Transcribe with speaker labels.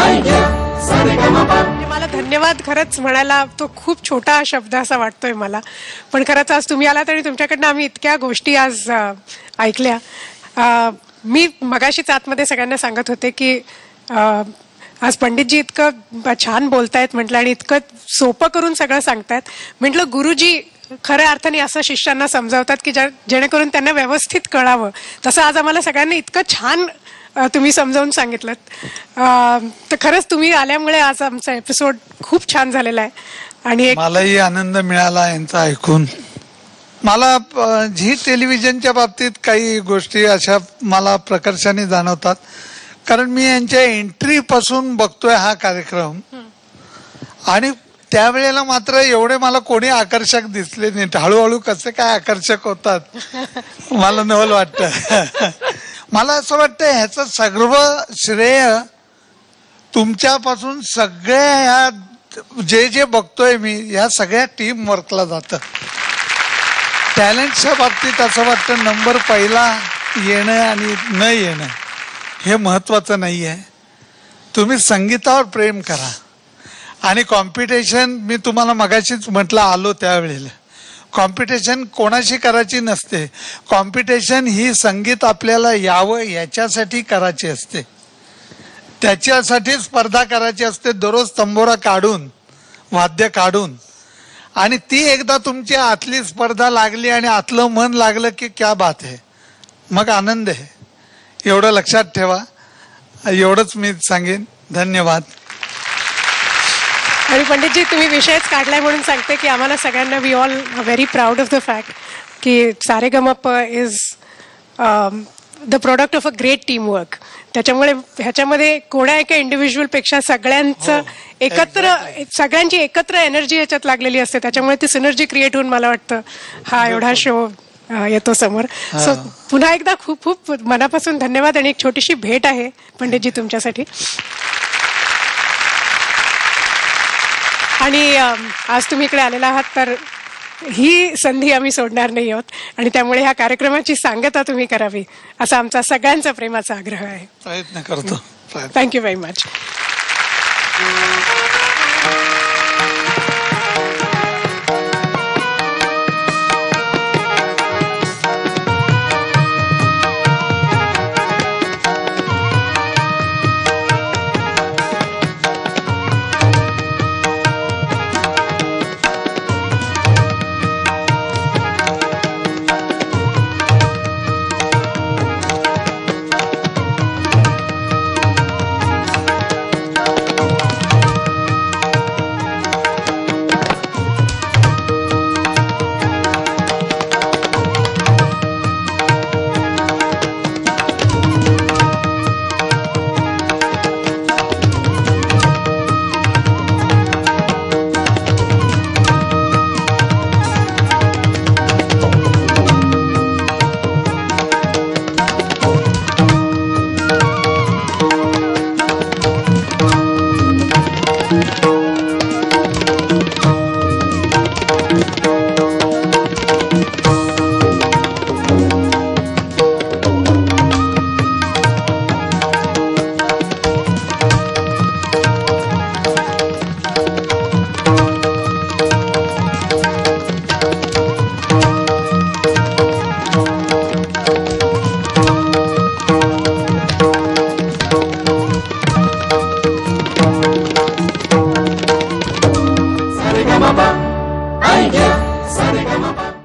Speaker 1: म्हणजे मला धन्यवाद खरंच म्हणायला तो खूप छोटा शब्द असा वाटतोय मला, पण खरंच आज तुम्ही आलात आणि तुमच्याकडनं आम्ही इतक्या गोष्टी आज ऐकल्या. मी मगाशीच आतमध्ये सगळ्यांना सांगत होते की आज पंडितजी इतकं छान बोलतायत म्हटलं आणि इतकं सोपं करून सगळं सांगतायत. म्हटलं गुरुजी खऱ्या अर्थाने असं शिष्यांना समजावतात की जेणेकरून त्यांना व्यवस्थित कळावं. तसं आज आम्हाला सगळ्यांना इतकं छान तुम्ही समजावून सांगितलं. तर खरंच तुम्ही आल्यामुळे आज आमचा एपिसोड खूप छान झालेला आहे आणि
Speaker 2: मलाही आनंद मिळाला यांचा ऐकून. मला झी टेलिव्हिजनच्या बाबतीत काही गोष्टी अशा मला प्रकर्षाने जाणवतात, कारण मी यांच्या एंट्री पासून बघतोय हा कार्यक्रम आणि त्यावेळेला मात्र एवढे मला कोणी आकर्षक दिसले नाहीत. हळूहळू कसे काय आकर्षक होतात मला नवल वाटतं. मला असं वाटतं ह्याचं सर्व श्रेय तुमच्यापासून सगळ्या ह्या जे जे बघतोय मी या सगळ्या टीम वर्कला जातं. टॅलेंटच्या बाबतीत असं वाटतं नंबर पहिला येणं आणि न येणं हे महत्वाचं नाही आहे. तुम्ही संगीतावर प्रेम करा आणि कॉम्पिटिशन मी तुम्हाला मगाशीच म्हटलं आलो त्यावेळेला कॉम्पिटिशन कोणाशी करायची नसते. कॉम्पिटिशन ही संगीत आपल्याला यावं याच्यासाठी करायची असते, त्याच्यासाठी स्पर्धा करायची असते. दररोज तंबोरा काढून वाद्य काढून आणि ती एकदा तुमची आतली स्पर्धा लागली आणि आतलं मन लागलं की क्या बात आहे, मग आनंद आहे. एवढं लक्षात ठेवा. एवढंच मी सांगेन. धन्यवाद.
Speaker 1: आणि पंडितजी तुम्ही विषयच काढलाय म्हणून सांगते की आम्हाला सगळ्यांना we all very proud of the fact की Sa Re Ga Ma Pa is the product of a great team work. त्याच्यामुळे ह्याच्यामध्ये कोणा एका इंडिव्हिज्युअल पेक्षा सगळ्यांचं एकत्र सगळ्यांची एकत्र एनर्जी ह्याच्यात लागलेली असते. त्याच्यामुळे ती सिनर्जी क्रिएट होऊन मला वाटतं हा एवढा शो येतो समोर. सो पुन्हा एकदा खूप खूप मनापासून धन्यवाद. आणि एक छोटीशी भेट आहे पंडितजी तुमच्यासाठी. आणि आज तुम्ही इकडे आलेला आहात तर ही संधी आम्ही सोडणार नाही आहोत आणि त्यामुळे ह्या कार्यक्रमाची सांगता तुम्ही करावी असा आमचा सगळ्यांचा प्रेमाचा आग्रह आहे.
Speaker 2: प्रयत्न करतो.
Speaker 1: Thank you very much.
Speaker 3: Ay, yeah, Saregama.